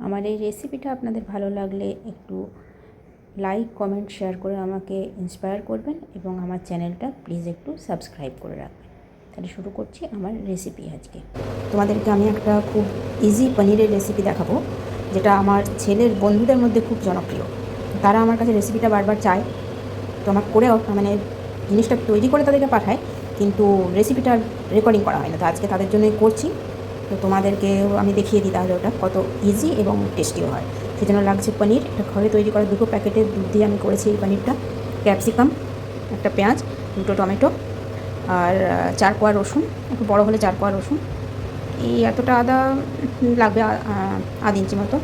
আমার এই রেসিপিটা আপনাদের ভালো লাগলে একটু লাইক কমেন্ট শেয়ার করে আমাকে ইন্সপায়ার করবেন এবং আমার চ্যানেলটা প্লিজ একটু সাবস্ক্রাইব করে রাখবেন। তাহলে শুরু করছি আমার রেসিপি। আজকে তোমাদেরকে আমি একটা খুব ইজি পনিরের রেসিপি দেখাবো, যেটা আমার ছেলের বন্ধুদের মধ্যে খুব জনপ্রিয়। তারা আমার কাছে রেসিপিটা বারবার চায়, তো আমার করেও মানে জিনিসটা তৈরি করে তাদেরকে পাঠায়, কিন্তু রেসিপিটা রেকর্ডিং করা হয় না। তো আজকে তাদের জন্যই করছি, তো তোমাদেরকেও আমি দেখিয়ে দিই তাহলে ওটা কত ইজি এবং টেস্টিও হয়। সেজন্য লাগছে পনির, এটা ঘরে তৈরি করা 2 প্যাকেটের দুধ দিয়ে আমি করেছি এই পনিরটা। ক্যাপসিকাম, একটা পেঁয়াজ, 2টো টমেটো, আর 4 কোয়া রসুন, একটু বড়ো হলে 4 কোয়া রসুন, এই এতটা আদা লাগবে, আধ ইঞ্চি মতো।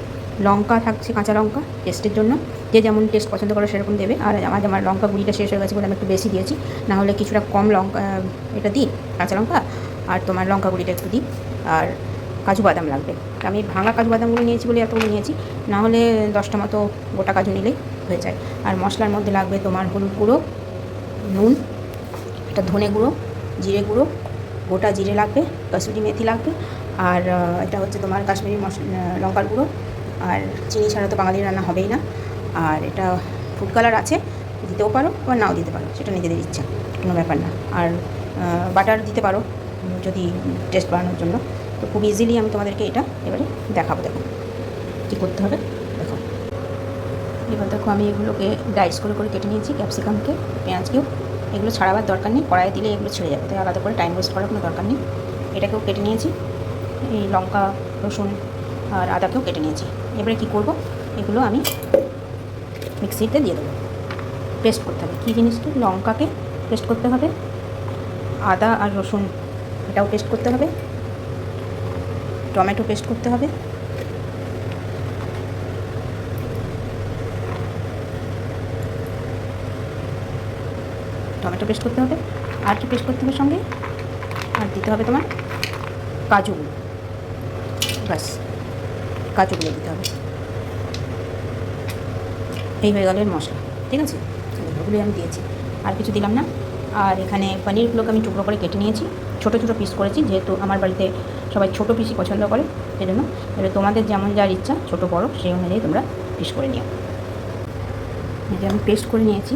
লঙ্কা থাকছে, কাঁচা লঙ্কা টেস্টের জন্য, যে যেমন টেস্ট পছন্দ করে সেরকম দেবে। আর আমার লঙ্কা গুঁড়িটা শেষ হয়ে গেছে বলে আমি একটু বেশি দিয়েছি, না হলে কিছুটা কম লঙ্কা এটা দিই, কাঁচা লঙ্কা আর তোমার লঙ্কা গুঁড়িটা একটু দিই। আর কাজু বাদাম লাগবে, আমি ভাঙা কাজু বাদামগুলো নিয়েছি বলে এতগুলো নিয়েছি, না হলে 10টা মতো গোটা কাজু নিলেই হয়ে যায়। আর মশলার মধ্যে লাগবে তোমার হলুদ গুঁড়ো, নুন, একটা ধনে গুঁড়ো, জিরে গুঁড়ো, গোটা জিরে লাগবে, কসুরি মেথি লাগবে, আর এটা হচ্ছে তোমার কাশ্মীরি লঙ্কার গুঁড়ো। আর চিনি ছাড়া তো বাঙালির রান্না হবেই না। আর এটা ফুড কালার আছে, দিতেও পারো বা নাও দিতে পারো, সেটা নিজেদের ইচ্ছা, কোনো ব্যাপার না। আর বাটার দিতে পারো যদি টেস্ট বাড়ানোর জন্য। তো খুব ইজিলি আমি তোমাদেরকে এটা এবারে দেখাবো। দেখো কী করতে হবে, দেখো। এবার দেখো আমি এগুলোকে ডাইস করে করে কেটে নিয়েছি, ক্যাপসিকামকে, পেঁয়াজকেও। এগুলো ছাড়াবার দরকার নেই, কড়াইয়ে দিলে এগুলো ছেড়ে যাবে, তাই আলাদা করে টাইম ওয়েস্ট করার কোনো দরকার নেই। এটাকেও কেটে নিয়েছি, এই লঙ্কা, রসুন আর আদাকেও কেটে নিয়েছি। এবারে কি করব, এগুলো আমি মিক্সিতে দিয়ে দেবো, পেস্ট করতে হবে। কী জিনিসটা, লঙ্কাকে পেস্ট করতে হবে, আদা আর রসুন এটাও পেস্ট করতে হবে, টমেটো পেস্ট করতে হবে, টমেটো পেস্ট করতে হবে। আর কি পেস্ট করতে হবে সঙ্গে, আর দিতে হবে তোমার কাজুগুলো, ব্যাস কাজুগুলো দিতে হবে। এই হয়ে গেল এর মশলা, ঠিক আছে। ওগুলোই আমি দিয়েছি, আর কিছু দিলাম না। আর এখানে পনিরগুলোকে আমি টুকরো করে কেটে নিয়েছি, ছোটো ছোটো পিস করেছি, যেহেতু আমার বাড়িতে সবাই ছোটো পিসই পছন্দ করে, সেই জন্য। এবার তোমাদের যেমন যার ইচ্ছা, ছোটো বড়ো সেই অনুযায়ী তোমরা পিস করে নিও। এই যে আমি পেস্ট করে নিয়েছি।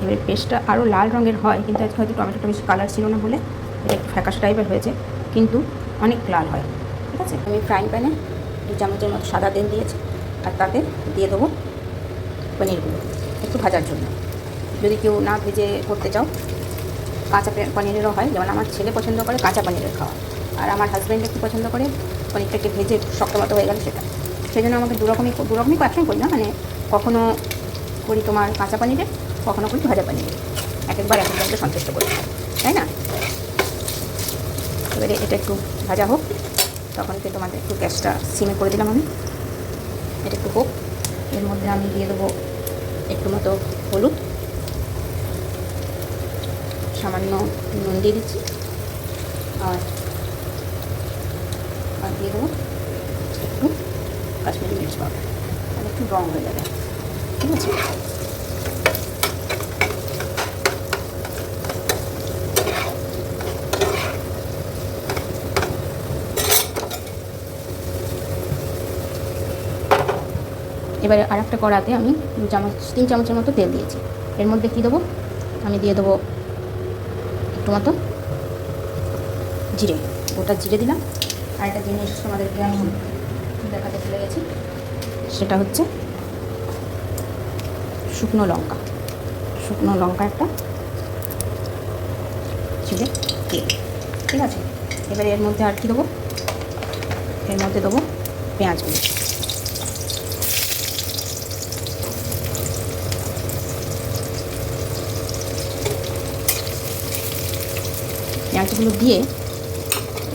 এবারে পেস্টটা আরও লাল রঙের হয়, কিন্তু আজকে হয়তো টমেটোটা বেশি কালার ছিল না বলে এটা একটু ফ্যাকাশে টাইপের হয়েছে, কিন্তু অনেক লাল হয়, ঠিক আছে। আমি ফ্রাইং প্যানে 2 চামচের মতো সাদা তেল দিয়েছি, আর তাতে দিয়ে দেবো পনিরগুলো একটু ভাজার জন্য। যদি কেউ না ভেজে করতে চাও, কাঁচা পনিরেরও হয়, যেমন আমার ছেলে পছন্দ করে কাঁচা পনিরের খাওয়া, আর আমার হাজব্যান্ড একটু পছন্দ করে পনিরটাকে ভেজে শক্ত মতো হয়ে গেলে সেটা। সেই জন্য আমাকে দু রকমই একসঙ্গে করি না, মানে কখনও করি তোমার কাঁচা পনিরে, কখনও করি ভাজা পনিরে, একবার সন্তুষ্ট করি, তাই না। এবারে এটা একটু ভাজা হোক, তখন তোমাদের একটু গ্যাসটা সিমে করে দিলাম আমি। এটা একটু হোক, এর মধ্যে আমি দিয়ে দেবো একটু মতো হলুদ, সামান্য নুন দিয়ে দিচ্ছি, আর দিয়ে দেবো একটু কাশ্মীরি মির্চ পাউডার, আর একটু রঙ হয়ে যাবে, ঠিক আছে। এবারে আর একটা কড়াতে আমি 3 চামচের মতো তেল দিয়েছি। এর মধ্যে কী দেবো, আমি দিয়ে দেবো একটু মতো জিরে, গোটা জিরে দিলাম। আর একটা জিনিস তোমাদেরকে আমি দেখাতে ভুলে গেছি, সেটা হচ্ছে শুকনো লঙ্কা একটা ছিঁড়ে তেল, ঠিক আছে। এবারে এর মধ্যে আর কি দেবো, এর মধ্যে দেবো পেঁয়াজগুলো। পেঁয়াজগুলো দিয়ে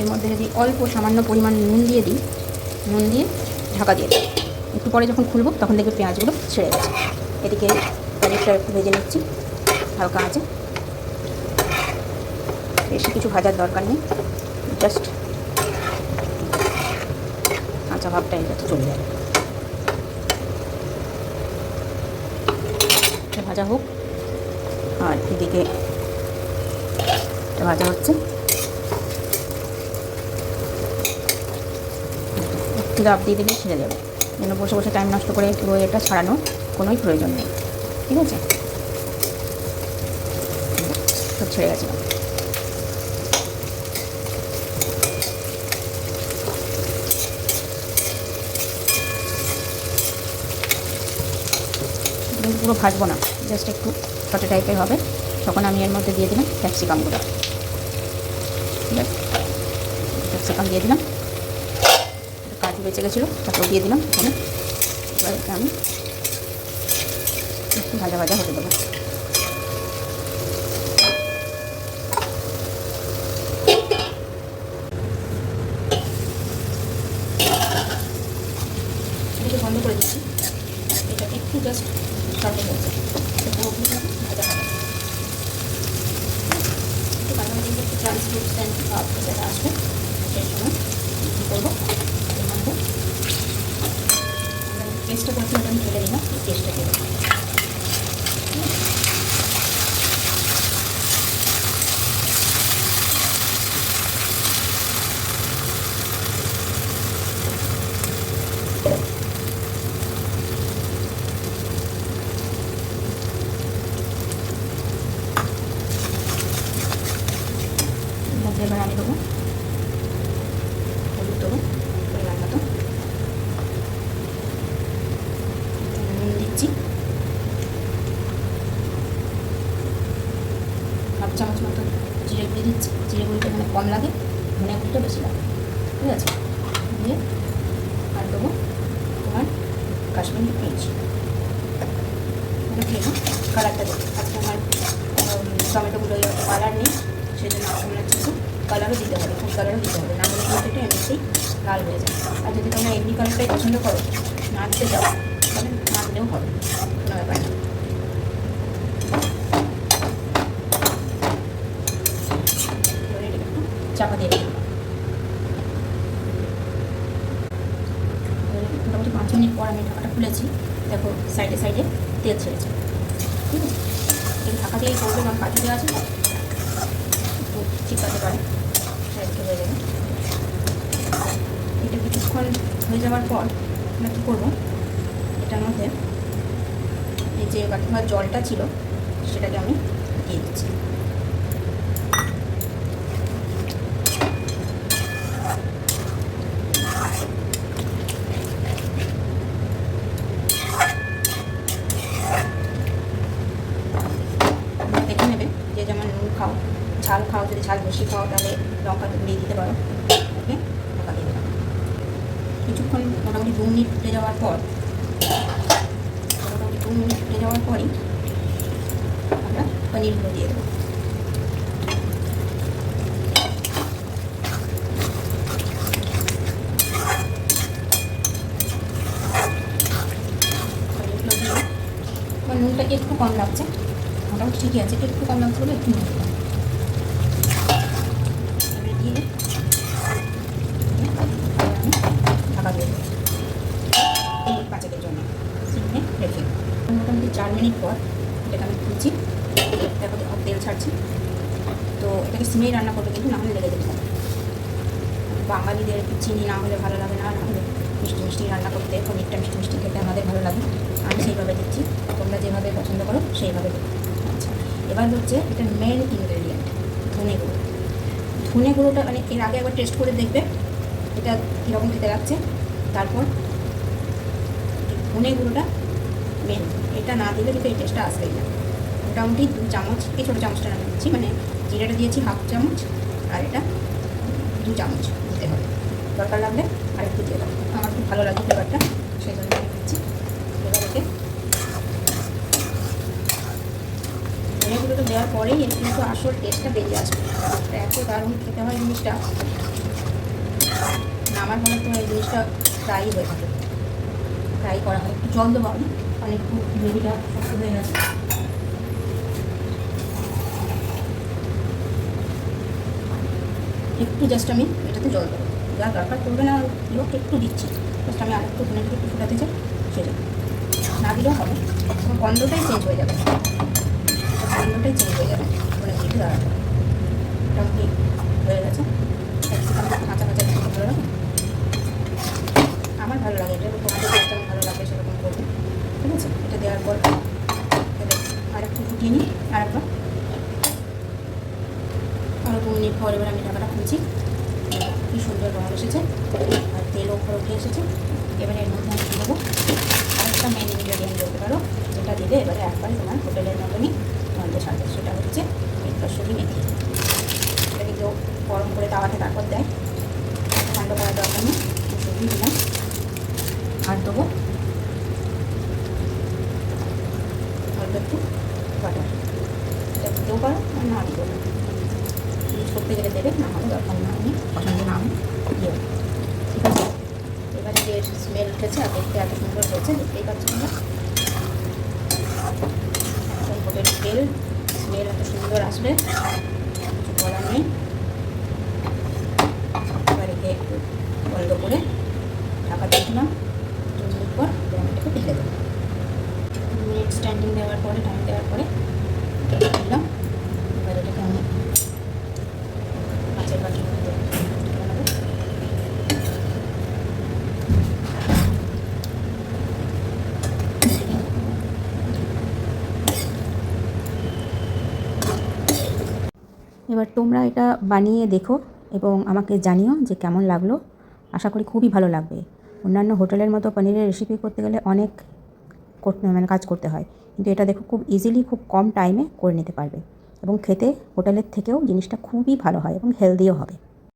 এর মধ্যে যদি অল্প সামান্য পরিমাণ নুন দিয়ে দিই, নুন দিয়ে ঢাকা দিয়ে দিই, একটু পরে যখন খুলবো তখন দেখবে পেঁয়াজগুলো ছেড়ে গেছে। এদিকে পনিরটা একটু ভেজে নিচ্ছি হালকা আঁচে, বেশি কিছু ভাজার দরকার নেই, জাস্ট কাঁচা ভাবটা এই যাতে চলে যাবে। ভাজা হোক, আর এদিকে ভাজা হচ্ছে, জাপ দিয়ে দিলে ছেড়ে যাবে। যেন বসে বসে টাইম নষ্ট করে পুরো এটা ছাড়ানোর কোনোই প্রয়োজন নেই। ঠিক আছে, সব ছেড়ে গেছে। পুরো ভাজবো না, জাস্ট একটু ছটে টাইপের হবে, তখন আমি এর মধ্যে দিয়ে দিলাম ক্যাপসিকামগুলো। ঠিক আছে, ক্যাপসিকাম দিয়ে দিলাম, কাজু বেঁচে গেছিলো তারপর দিয়ে দিলাম এখানে। এবার এটা আমি একটু ভাজা ভাজা হতে দেবো। এটাকে বন্ধ করে দিচ্ছি, এটাকে একটু জাস্ট ছটে হয়েছে, ভাজা হবে। একটু ট্রান্সলুসেন্ট ভাব যেটা আসবে সেই সময় কী করবো, এর মধ্যে পেস্টটা করছি ওটা আমি ফেলে দিলাম, এই পেস্টটা দেবো। এবার আমি দেবো হলুদ, দেবো পরিমাণ মতো নুন দিচ্ছি, হাফ চামচ মতো জিরে গুঁড়ি দিচ্ছি। জিরে গুঁড়িটা মানে কম লাগে, ধনে গুঁড়িটা বেশি লাগে। ঠিক আছে, দিয়ে আর দেবো তোমার কাশ্মীরি মির্চ, কালারটা দেবো। আজকে আমার টমেটোগুলো কালার নেই, সেই জন্য আপনার কিছু কালারও দিতে হবে, ফুড কালারও দিতে হবে, না হলে কিন্তু এটা এমনিতেই লাল হয়ে যায়। আর যদি তোমরা এমনি কালারটাই পছন্দ করো, না দিতে চাও, তাহলে না দিলেও হবে, কোনো ব্যাপার না। চাপা দিয়ে দিই, মোটামুটি 5 মিনিট পর আমি ঢাকাটা খুলেছি, দেখো সাইডে সাইডে তেল ছেড়েছে। ঠিক আছে, এই ঢাকা দিয়েই করবে, কারণ কাজু দেওয়া আছে, একটু চিপকাতে পারে, সাইডে হয়ে যাবে। এটা কিছুক্ষণ হয়ে যাওয়ার পর আমরা কী করবো, এটার মধ্যে এই যে বাকি ধোয়ার জলটা ছিল সেটাকে আমি দিয়ে দিচ্ছি। দেখে নেবে যে যেমন নুন খাও, ঝাল খাও, যদি ঝাল বেশি খাও তাহলে লঙ্কা গুঁড়িয়ে দিতে পারো। ওকে, ঢাকা দিয়ে দিলাম। কিছুক্ষণ মোটামুটি 2 মিনিট ফুটে যাওয়ার পর, মোটামুটি 2 মিনিট ফুটে যাওয়ার পরই আমরা পনিরগুলো দিয়ে দেবো। পনিরগুলো দিয়ে আমার নুনটা একটু কম লাগছে, মোটামুটি ঠিকই আছে, একটু কম লাগছে বলে একটু নুন দিলাম। এবারে দিয়ে আমি ঢাকা দিয়ে দেবো 5 জন্য, সিমে রেখে। মোটামুটি 4 মিনিট পর এটাকে আমি খুলছি, দেখো তেল ছাড়ছি। তো এটাকে সিমেই রান্না করবে, কিন্তু না হলে লেগে যেতে হবে। বাঙালিদের চিনি না হলে ভালো লাগে না, হলে মিষ্টি মিষ্টি রান্না করতে, পনিরটা মিষ্টি মিষ্টি খেতে আমাদের ভালো লাগে। আমি সেইভাবে দিচ্ছি, তোমরা যেভাবে পছন্দ করো সেইভাবে দেবো। আচ্ছা, এবার হচ্ছে এটা মেন ইনগ্রেডিয়েন্ট, ধনে গুঁড়ো। ধনে গুঁড়োটা মানে এর আগে একবার টেস্ট করে দেখবে এটা কীরকম খেতে লাগছে, তারপর ধনে গুঁড়োটা মেন, এটা না দিলে কিন্তু এই টেস্টটা আসবেই না। মোটামুটি 2 চামচ, এই ছোটো চামচটা আমি দিচ্ছি, মানে জিরাটা দিয়েছি হাফ চামচ, আর এটা 2 চামচ দিতে হবে। দরকার লাগলে আর একটু দিয়ে দেবো, আমার খুব ভালো লাগে ফ্লেভারটা, সেই জন্য আমি দিচ্ছি। এবার এতে ধনেগুলোটা দেওয়ার পরেই এর কিন্তু আসল টেস্টটা বেরিয়ে আসবে। এত দারুণ খেতে হয় জিনিসটা, নামার পরে তো এই জিনিসটা ফ্রাই হয়ে থাকে, ফ্রাই করা হয়। একটু জল দেবো আমি, অনেক গ্রেভিটা শক্ত হয়ে গেছে। একটু জাস্ট আমি এটাতে জল দেবো, যা দরকার করবে না লোক একটু দিচ্ছি, জাস্ট আমি আরেকটু ধনেটা একটু ফুটাতে চাই, সেটা না দিলেও হবে, গন্ধটাই চেঞ্জ হয়ে যাবে, গন্ধটাই চেঞ্জ হয়ে যাবে মানে একটু দাঁড়াবে। মোটামুটি হয়ে গেছে, ক্যাপসিকামটা কাঁচা কাঁচা ভালো লাগে। আমার ভালো লাগে, এটা তোমাদের যেমন ভালো লাগে সেরকম করবে। ঠিক আছে, এটা দেওয়ার পর আরেকটু ফুটিয়ে নিই, আরেকবার আরও 2 মিনিট পর এবার আমি ঢাকাটা খুলছি। কি সুন্দর রঙ এসেছে আর তেলও উপরে উঠে এসেছে। এবারে এর মধ্যে আমি দেবো আরেকটা মেন ইনগ্রেডিয়েন্ট বলতে পারো, যেটা দিলে এবারে একবারে তোমার হোটেলের মতনই গন্ধ ছাড়বে, সেটা হচ্ছে এই কসুরি মেথি। এটা কিন্তু গরম করে তাওয়াতে তারপর দেয়, ঠান্ডা করার দরকার নেই। দিয়ে দিলাম আর দেবো অল্প একটু বাটার। এটা দিতেও পারো আর না দিতেও পারো, ইউজ করতে গেলে দেবে, না হলে দরকার না, আমি পছন্দ না আমি দিয়ে। ঠিক আছে, এবারে যে স্মেল উঠেছে আর দেখতে এত সুন্দর হয়েছে, দেখতেই পাচ্ছি আমরা একদম হোটেল স্মেল এত সুন্দর আসবে, কিছু বলার নেই। এবার একে একটু বন্ধ করে ঢাকা দিয়ে দিলাম। 2 মিনিট পর আমি এটাকে ঢেলে দেবো। 2 মিনিট স্ট্যান্ডিং দেওয়ার পরে, টাইম দেওয়ার পরে দিলাম। এবার এটাকে আমি মাছের বাটির মধ্যে ঢেলে নেবো। এবার তোমরা এটা বানিয়ে দেখো এবং আমাকে জানিও যে কেমন লাগলো। আশা করি খুবই ভালো লাগবে। অন্যান্য হোটেলের মতো পনিরের রেসিপি করতে গেলে অনেক মানে কাজ করতে হয়, কিন্তু এটা দেখো খুব ইজিলি খুব কম টাইমে করে নিতে পারবে এবং খেতে হোটেলের থেকেও জিনিসটা খুবই ভালো হয় এবং হেলদিও হবে।